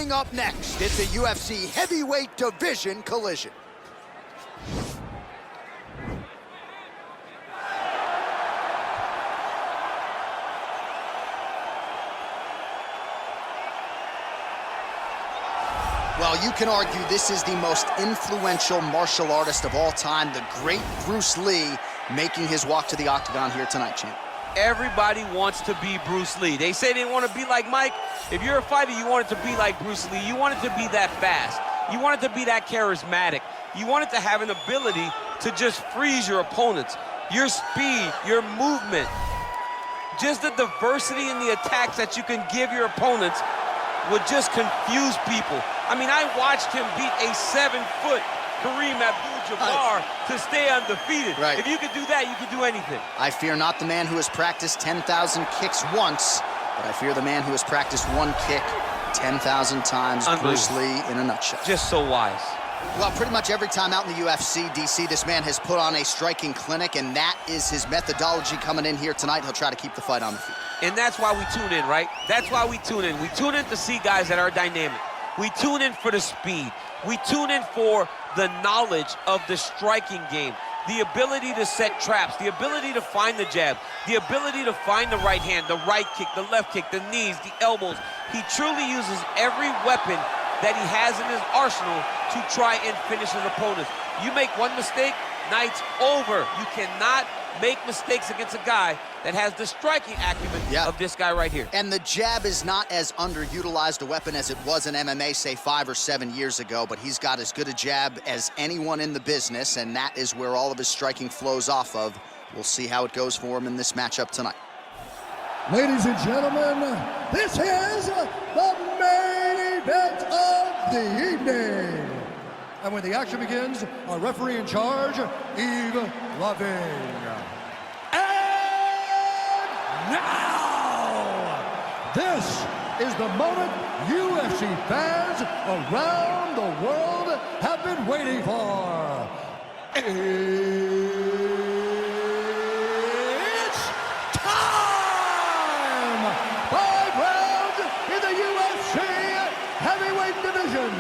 Coming up next, it's a UFC heavyweight division collision. Well, you can argue this is the most influential martial artist of all time, the great Bruce Lee, making his walk to the octagon here tonight, champ. Everybody wants to be Bruce Lee. They say they want to be like Mike. If you're a fighter, you want it to be like Bruce Lee. You want it to be that fast. You want it to be that charismatic. You want it to have an ability to just freeze your opponents. Your speed, your movement, just the diversity in the attacks that you can give your opponents would just confuse people. I mean, I watched him beat a 7-foot Kareem Abdul-Jabbar to stay undefeated. Right. If you could do that, you could do anything. I fear not the man who has practiced 10,000 kicks once, but I fear the man who has practiced one kick 10,000 times. Bruce Lee in a nutshell. Just so wise. Well, pretty much every time out in the UFC, DC, this man has put on a striking clinic, and that is his methodology coming in here tonight. He'll try to keep the fight on the feet. And that's why we tune in, right? That's why we tune in. We tune in to see guys that are dynamic. We tune in for the speed. We tune in for the knowledge of the striking game, the ability to set traps, the ability to find the jab, the ability to find the right hand, the right kick, the left kick, the knees, the elbows. He truly uses every weapon that he has in his arsenal to try and finish his opponents. You make one mistake, night's over. You cannot make mistakes against a guy that has the striking acumen of this guy right here. And the jab is not as underutilized a weapon as it was in MMA, say 5 or 7 years ago, but he's got as good a jab as anyone in the business, and that is where all of his striking flows off of. We'll see how it goes for him in this matchup tonight. Ladies and gentlemen, this is the main event of the evening. And when the action begins, our referee in charge, Yves Loving. And now, this is the moment UFC fans around the world have been waiting for. It's time! 5 rounds in the UFC heavyweight division.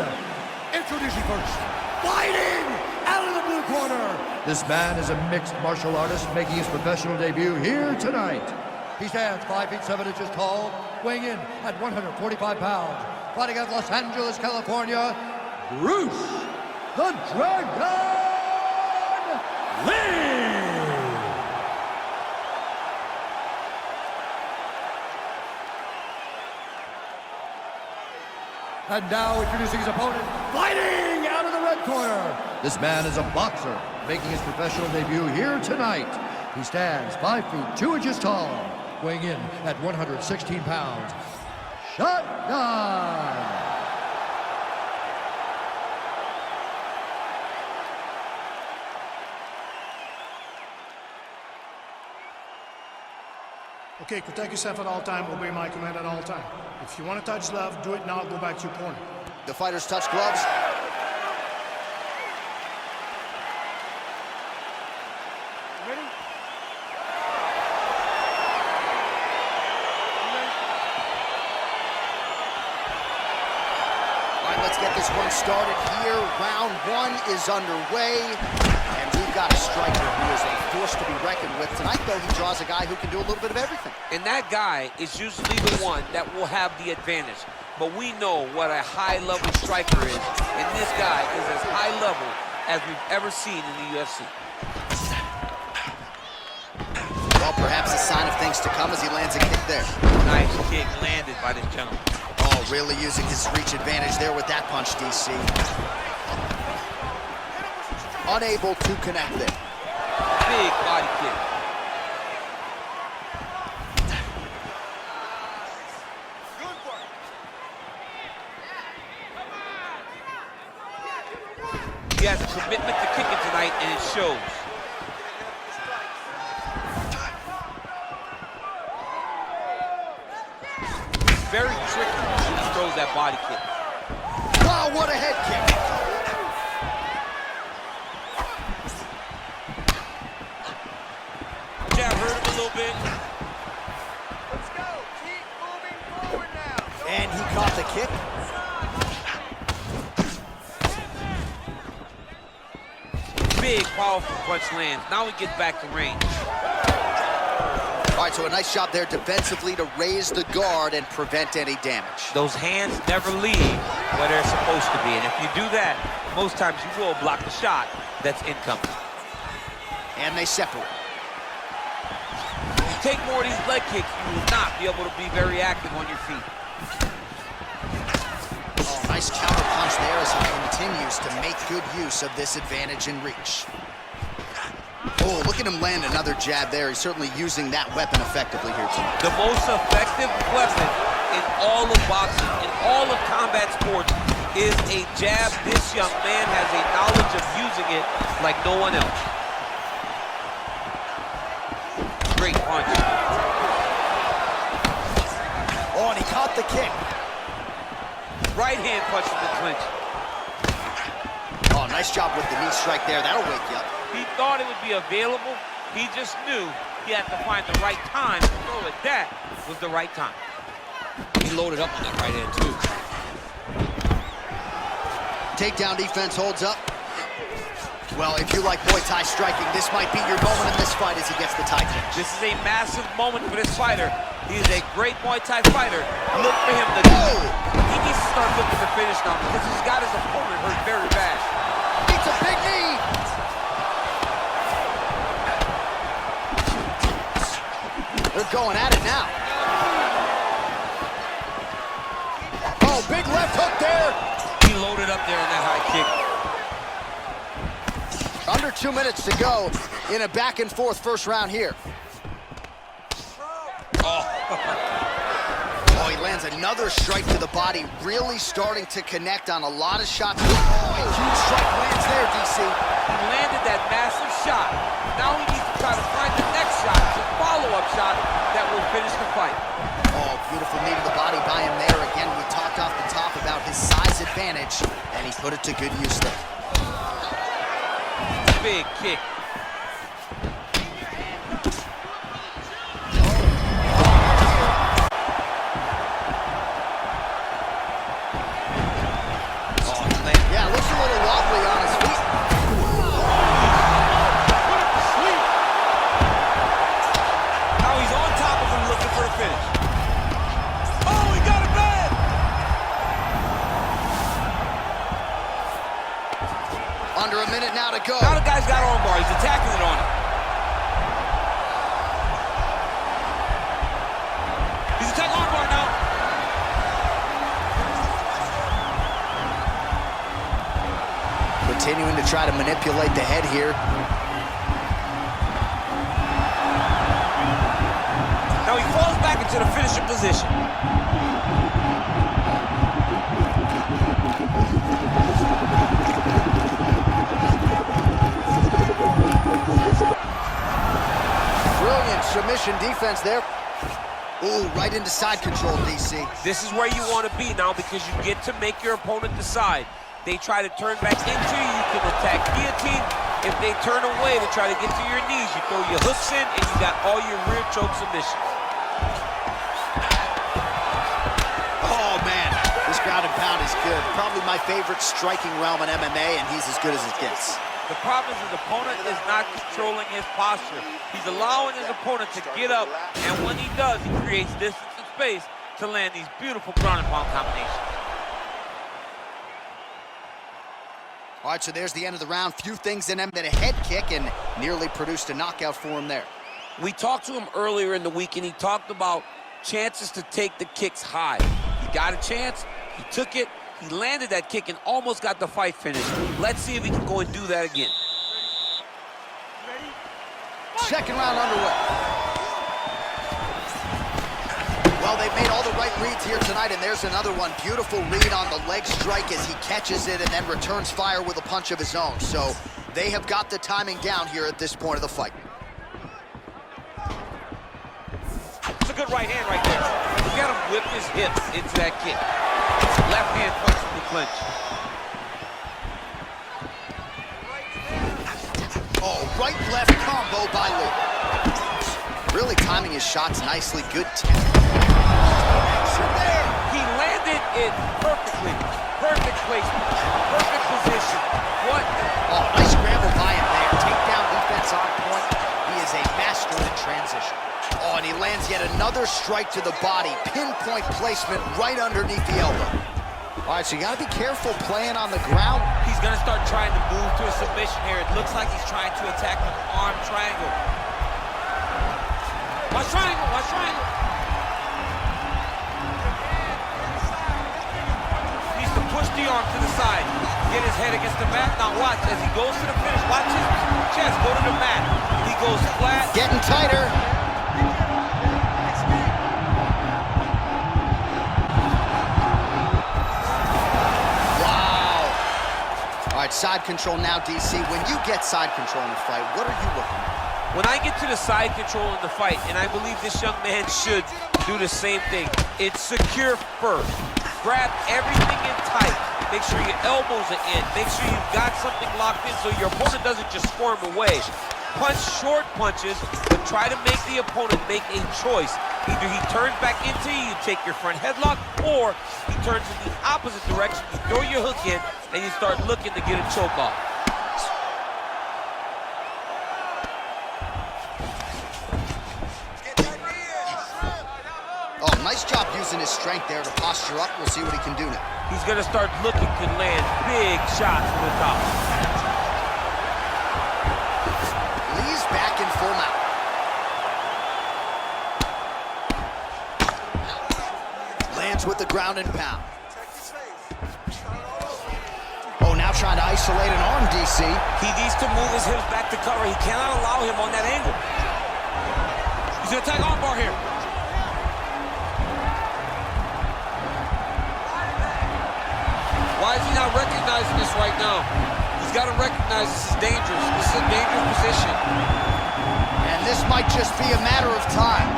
Introducing first, fighting out of the blue corner. This man is a mixed martial artist making his professional debut here tonight. He stands 5 feet 7 inches tall, weighing in at 145 pounds. Fighting out of Los Angeles, California, Bruce the Dragon Lee. And now introducing his opponent, fighting out of the red corner. This man is a boxer, making his professional debut here tonight. He stands 5 feet 2 inches tall, weighing in at 116 pounds. Shotgun. Okay, protect yourself at all time, obey my command at all time. If you want to touch love, do it now, go back to your corner. The fighters touch gloves. Ready? All right, let's get this one started here. Round 1 is underway. And we've got a striker who is a force to be reckoned with. Tonight, though, he draws a guy who can do a little bit of everything. And that guy is usually the one that will have the advantage. But we know what a high-level striker is, and this guy is as high level as we've ever seen in the UFC. Well, perhaps a sign of things to come as he lands a kick there. Nice kick landed by this gentleman. Oh, really using his reach advantage there with that punch, DC. Unable to connect there. Big body kick. He has a commitment to kicking tonight, and it shows. It's very tricky when he throws that body kick. Wow, what a head kick. Jab hurt him a little bit. Let's go. Keep moving forward now. And he caught the kick. Big, powerful punch lands. Now he gets back to range. All right, so a nice job there defensively to raise the guard and prevent any damage. Those hands never leave where they're supposed to be. And if you do that, most times you will block the shot that's incoming. And they separate. If you take more of these leg kicks, you will not be able to be very active on your feet. Oh, nice counter punch there as he continues to make good use of this advantage in reach. Oh, look at him land another jab there. He's certainly using that weapon effectively here tonight. The most effective weapon in all of boxing, in all of combat sports, is a jab. This young man has a knowledge of using it like no one else. Great punch. Oh, and he caught the kick. Right hand punch in the clinch. Oh, nice job with the knee strike there. That'll wake you up. He thought it would be available. He just knew he had to find the right time to throw it. That was the right time. He loaded up on that right hand, too. Takedown defense holds up. Well, if you like Muay Thai striking, this might be your moment in this fight as he gets the tie clinch. This is a massive moment for this fighter. He is a great Muay Thai fighter. Look for him to He needs to start looking to finish now because he's got his opponent hurt very bad. It's a big knee. They're going at it now. Oh, big left hook there. He loaded up there on that high kick. Under 2 minutes to go in a back-and-forth first round here. Oh, he lands another strike to the body, really starting to connect on a lot of shots. Oh, a huge strike lands there, DC. He landed that massive shot. Now he needs to try to find the next shot, the follow-up shot that will finish the fight. Oh, beautiful knee to the body by him there. Again, we talked off the top about his size advantage, and he put it to good use there. Big kick. Yeah, looks a little wobbly on his feet. Now he's on top of him looking for a finish. Oh, he got it bad! Under a minute now to go. Now the guy's got armbar. He's attacking it on him. He's attacking armbar now. Continuing to try to manipulate the head here. Now he falls back into the finishing position. Brilliant submission defense there. Ooh, right into side control, DC. This is where you want to be now because you get to make your opponent decide. They try to turn back into you can attack guillotine. If they turn away to try to get to your knees, you throw your hooks in and you got all your rear choke submissions. Oh, man, this ground and pound is good. Probably my favorite striking realm in MMA, and he's as good as it gets. The problem is his opponent is not controlling his posture. He's allowing his opponent to get up, and when he does, he creates distance and space to land these beautiful ground and pound combinations. All right, so there's the end of the round. Few things in him, but a head kick, and nearly produced a knockout for him there. We talked to him earlier in the week, and he talked about chances to take the kicks high. He got a chance, he took it, he landed that kick and almost got the fight finished. Let's see if he can go and do that again. Second round underway. Well, they've made all the right reads here tonight, and there's another one. Beautiful read on the leg strike as he catches it and then returns fire with a punch of his own. So they have got the timing down here at this point of the fight. It's a good right hand right there. Look at him whip his hips into that kick. Left hand punch from the clinch. Oh, right-left combo by Lee. Really timing his shots nicely. Good tip. He landed it perfectly. Perfect placement. Perfect position. What? Oh, nice scramble by him there. Another strike to the body, pinpoint placement right underneath the elbow. All right, so you gotta be careful playing on the ground. He's gonna start trying to move to a submission here. It looks like he's trying to attack an arm triangle. Watch triangle, watch triangle. Needs to push the arm to the side. Get his head against the mat. Now watch, as he goes to the finish, watch his chest go to the mat. He goes flat. Getting tighter. Wow. All right, side control now, DC. When you get side control in a fight, what are you looking at? When I get to the side control in the fight, and I believe this young man should do the same thing, it's secure first. Grab everything in tight. Make sure your elbows are in. Make sure you've got something locked in so your opponent doesn't just squirm away. Punch short punches, but try to make the opponent make a choice. Either he turns back into you, you take your front headlock, or he turns in the opposite direction, you throw your hook in, and you start looking to get a choke off. Oh, nice job using his strength there to posture up. We'll see what he can do now. He's gonna start looking to land big shots from the top. Lee's back in full mount. Lands with the ground and pound. Oh, now trying to isolate an arm, DC. He needs to move his hips back to cover. He cannot allow him on that angle. He's gonna attack arm bar here. Why is he not recognizing this right now? He's got to recognize this is dangerous. This is a dangerous position. And this might just be a matter of time.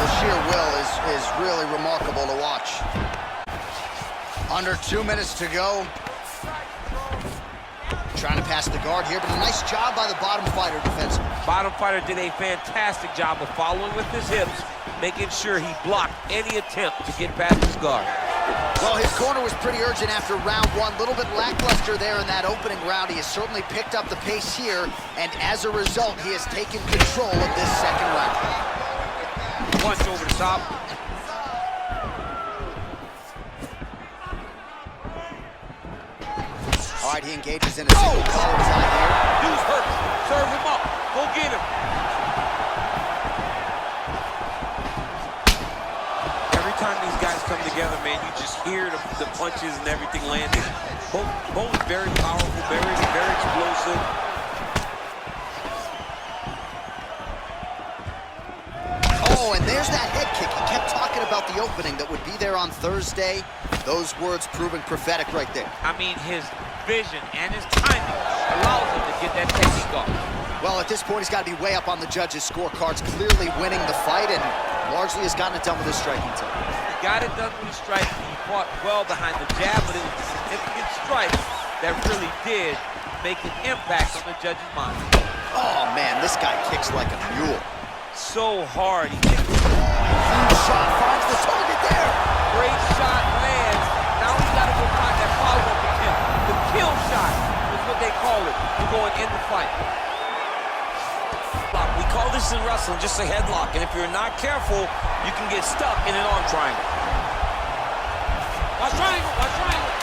The sheer will is really remarkable to watch. Under 2 minutes to go. Trying to pass the guard here, but a nice job by the bottom fighter defensively. Bottom fighter did a fantastic job of following with his hips, making sure he blocked any attempt to get past his guard. Well, his corner was pretty urgent after round one. A little bit lackluster there in that opening round. He has certainly picked up the pace here, and as a result, he has taken control of this second round. Punch over the top. All right, he engages in a single collar tie here. Dude's hurt. Serve him up. Go get him. Every time these guys come together, man, you just hear the punches and everything landing. Both very powerful, very explosive. Oh, and there's that head kick. He kept talking about the opening that would be there on Thursday. Those words proving prophetic right there. I mean, his vision and his timing allows him to get that technique off. Well, at this point, he's got to be way up on the judges' scorecards, clearly winning the fight, and largely has gotten it done with his striking team. He got it done with his striking. He fought well behind the jab, but it was a significant strike that really did make an impact on the judges' mind. Oh, man, this guy kicks like a mule. So hard. He kicks. Huge shot, finds the target there. Great shot lands. Now he's got to go find that follow-up attempt. The kill shot is what they call it. We're going in the fight. We call this in wrestling just a headlock, and if you're not careful, you can get stuck in an arm triangle. Watch triangle, watch triangle.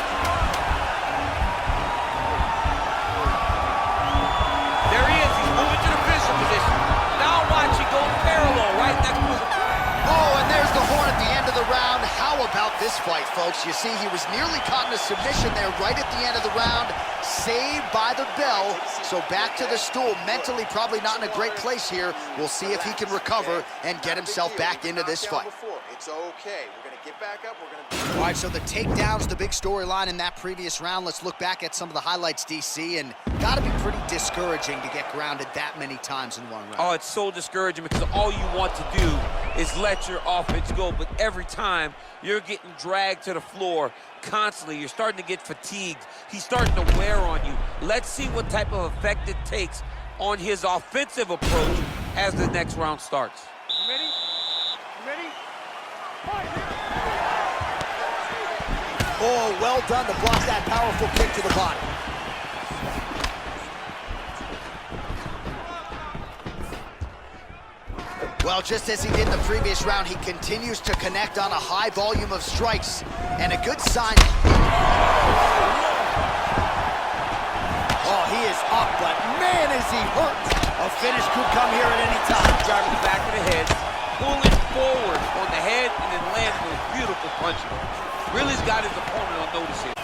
There he is. He's moving to the finisher position. Now watch, he goes parallel right next to his opponent. Oh, and there's the horn at the end of the round. How about this fight, folks? You see, he was nearly caught in a submission there right at the end of the round. Saved by the bell. So back to the stool. Mentally probably not in a great place here. We'll see if he can recover and get himself back into this fight. It's okay. We're going to get back up. We're going to... All right, so the takedown's the big storyline in that previous round. Let's look back at some of the highlights, DC, and got to be pretty discouraging to get grounded that many times in one round. Oh, it's so discouraging because all you want to do is let your offense go, but every time you're getting dragged to the floor constantly. You're starting to get fatigued. He's starting to wear on you. Let's see what type of effect it takes on his offensive approach as the next round starts. You ready? You ready? Fight! Oh, well done to block that powerful kick to the body. Well, just as he did in the previous round, he continues to connect on a high volume of strikes, and a good sign. Oh, he is up, but man, is he hurt. A finish could come here at any time. Driving the back of the head, pulling forward on the head, and then landing those beautiful punches. Really's got his opponent on notice here.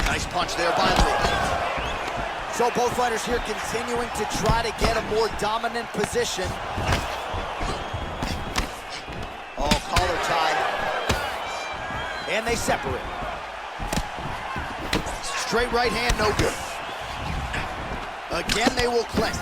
Nice punch there by Lee. So both fighters here continuing to try to get a more dominant position. Oh, collar tie. And they separate. Straight right hand, no good. Again, they will clinch.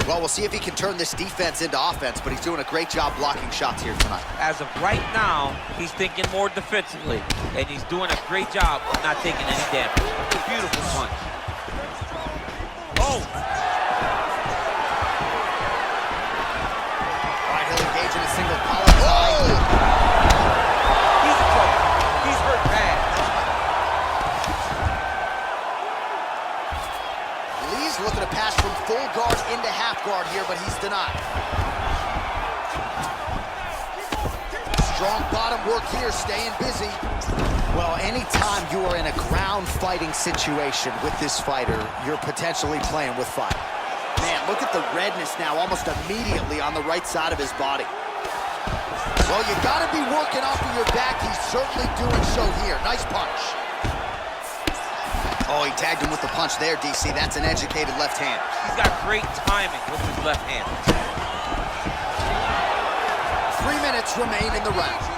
Well, we'll see if he can turn this defense into offense, but he's doing a great job blocking shots here tonight. As of right now, he's thinking more defensively, and he's doing a great job of not taking any damage. Beautiful punch. Oh! All right, he'll engage in a single collar tie. He's in trouble. He's hurt bad. Lee's looking to pass from full guard into half guard here, but he's denied. Strong bottom work here, staying busy. Well, anytime you are in a ground fighting situation with this fighter, you're potentially playing with fire. Man, look at the redness now almost immediately on the right side of his body. Well, you gotta be working off of your back. He's certainly doing so here. Nice punch. Oh, he tagged him with the punch there, DC. That's an educated left hand. He's got great timing with his left hand. 3 minutes remain in the round.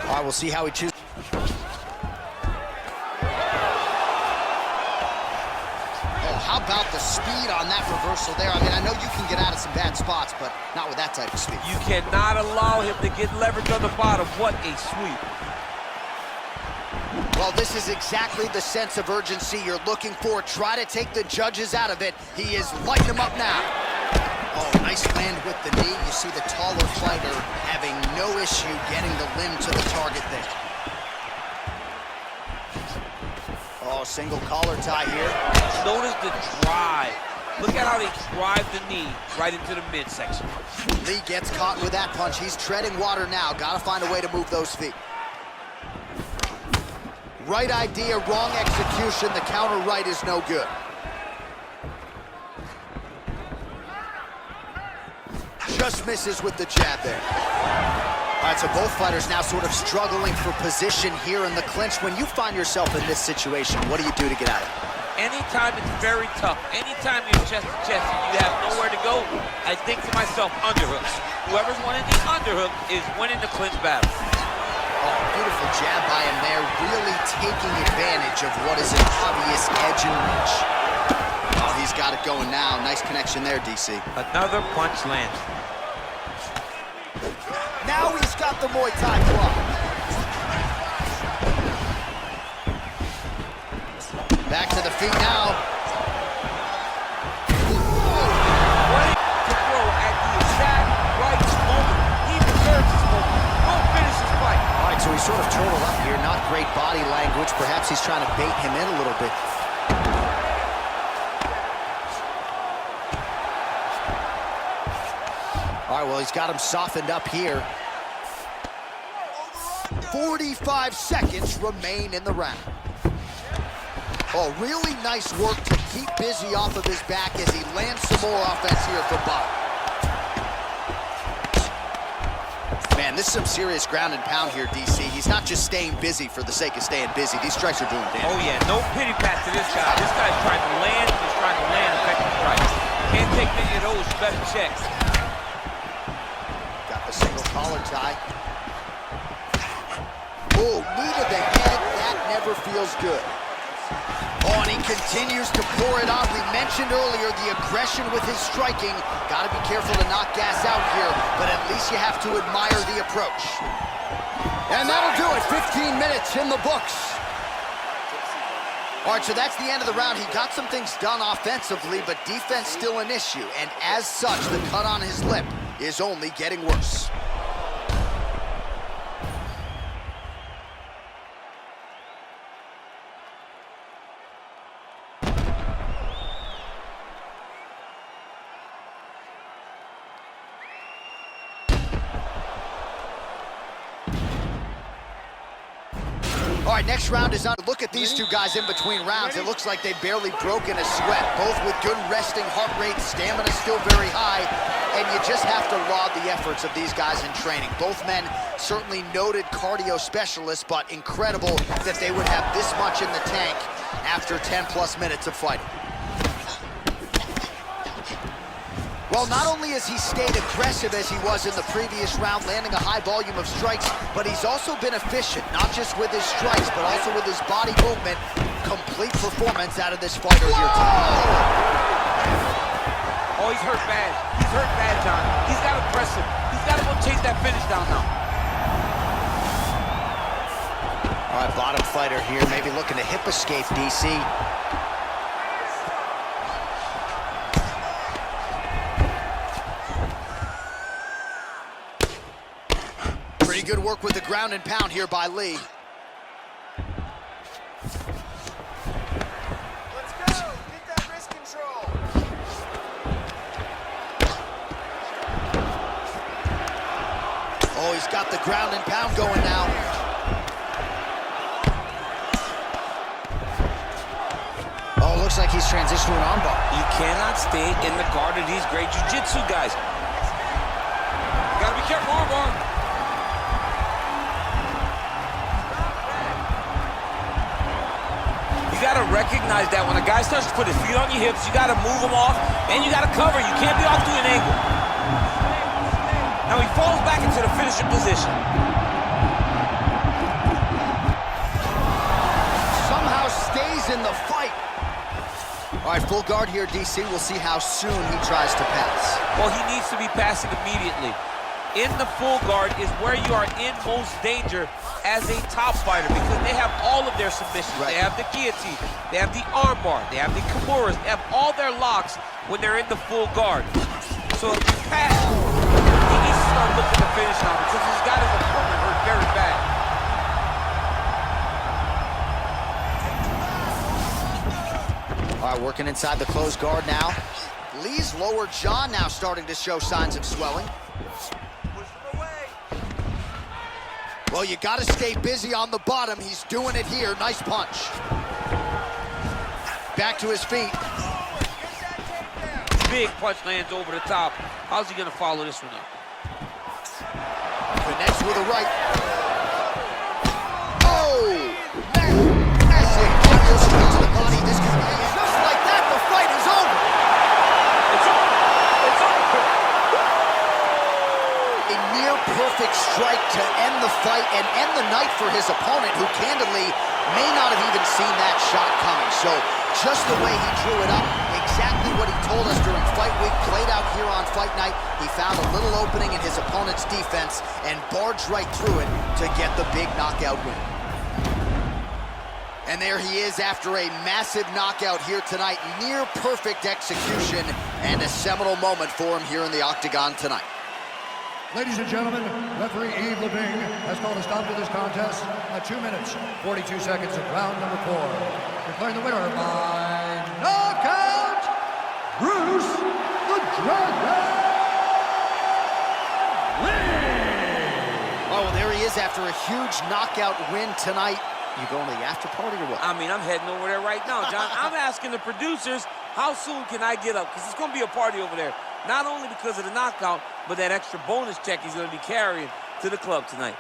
All right, we'll see how he chooses. Oh, how about the speed on that reversal there? I mean, I know you can get out of some bad spots, but not with that type of speed. You cannot allow him to get leverage on the bottom. What a sweep. Well, this is exactly the sense of urgency you're looking for. Try to take the judges out of it. He is lighting them up now. Oh, nice land with the knee. You see the taller fighter having no issue getting the limb to the target there. Oh, single collar tie here. Notice the drive. Look at how they drive the knee right into the midsection. Lee gets caught with that punch. He's treading water now. Gotta find a way to move those feet. Right idea, wrong execution. The counter right is no good. Just misses with the jab there. All right, so both fighters now sort of struggling for position here in the clinch. When you find yourself in this situation, what do you do to get out of it? Anytime it's very tough, anytime you're chest to chest and you have nowhere to go, I think to myself, underhooks. Whoever's winning the underhook is winning the clinch battle. Oh, beautiful jab by him there, really taking advantage of what is an obvious edge and reach. Oh, he's got it going now. Nice connection there, DC. Another punch lands. Now he's got the Muay Thai block. Back to the feet now. Ready to throw at the exact right moment. He deserves this moment. Don't finish this fight. All right, so he's sort of turtled up here. Not great body language. Perhaps he's trying to bait him in a little bit. All right, well, he's got him softened up here. 45 seconds remain in the round. Oh, really nice work to keep busy off of his back as he lands some more offense here from bottom. Man, this is some serious ground and pound here, DC. He's not just staying busy for the sake of staying busy. These strikes are doing damage. Oh, yeah, no pity pat to this guy. This guy's trying to land, he's trying to land effective strikes. Can't take many of those, you better check. Got the single collar tie. Oh, knee to the head, that never feels good. Oh, and he continues to pour it on. We mentioned earlier the aggression with his striking. Got to be careful to not gas out here, but at least you have to admire the approach. And that'll do it. 15 minutes in the books. All right, so that's the end of the round. He got some things done offensively, but defense still an issue. And as such, the cut on his lip is only getting worse. All right, next round is on. Look at these two guys in between rounds. It looks like they've barely broken a sweat, both with good resting heart rate, stamina still very high, and you just have to laud the efforts of these guys in training. Both men certainly noted cardio specialists, but incredible that they would have this much in the tank after 10+ minutes of fighting. Well, not only has he stayed aggressive as he was in the previous round, landing a high volume of strikes, but he's also been efficient, not just with his strikes, but also with his body movement. Complete performance out of this fighter here tonight. Oh, he's hurt bad. He's hurt bad, John. He's got to press him. He's got to go chase that finish down now. All right, bottom fighter here, maybe looking to hip escape, DC. Pretty good work with the ground and pound here by Lee. Let's go. Get that wrist control. Oh, he's got the ground and pound going now. Oh, looks like he's transitioned to an armbar. You cannot stay in the guard of these great jiu-jitsu guys. Gotta be careful, armbar. You gotta recognize that when a guy starts to put his feet on your hips, you gotta move him off, and you gotta cover. You can't be off to an angle. Now he falls back into the finishing position. Somehow stays in the fight. All right, full guard here, DC. We'll see how soon he tries to pass. Well, he needs to be passing immediately. In the full guard is where you are in most danger as a top fighter, because they have all of their submissions. Right. They have the guillotine, they have the armbar, they have the kimuras, they have all their locks when they're in the full guard. So if you pass, he needs to start looking to finish now, because he's got his opponent hurt very bad. All right, working inside the closed guard now. Lee's lower jaw now starting to show signs of swelling. Well, you got to stay busy on the bottom. He's doing it here. Nice punch. Back to his feet. Big punch lands over the top. How's he going to follow this one up? Connects with a right. Oh! Massive punches to the body. This could be just like that. The fight is over. It's over. It's over. A near perfect strike to end the fight and end the night for his opponent, who candidly may not have even seen that shot coming. So just the way he drew it up, exactly what he told us during fight week, played out here on fight night. He found a little opening in his opponent's defense and barged right through it to get the big knockout win. And there he is after a massive knockout here tonight. Near perfect execution and a seminal moment for him here in the octagon tonight. Ladies and gentlemen, referee Yves Leving has called a stop to this contest at 2 minutes, 42 seconds of round number 4. Declaring the winner by knockout, Bruce the Dragon Lee! Oh, there he is after a huge knockout win tonight. You going to the after party or what? I mean, I'm heading over there right now, John. I'm asking the producers, how soon can I get up? Because it's going to be a party over there. Not only because of the knockout, but that extra bonus check he's going to be carrying to the club tonight.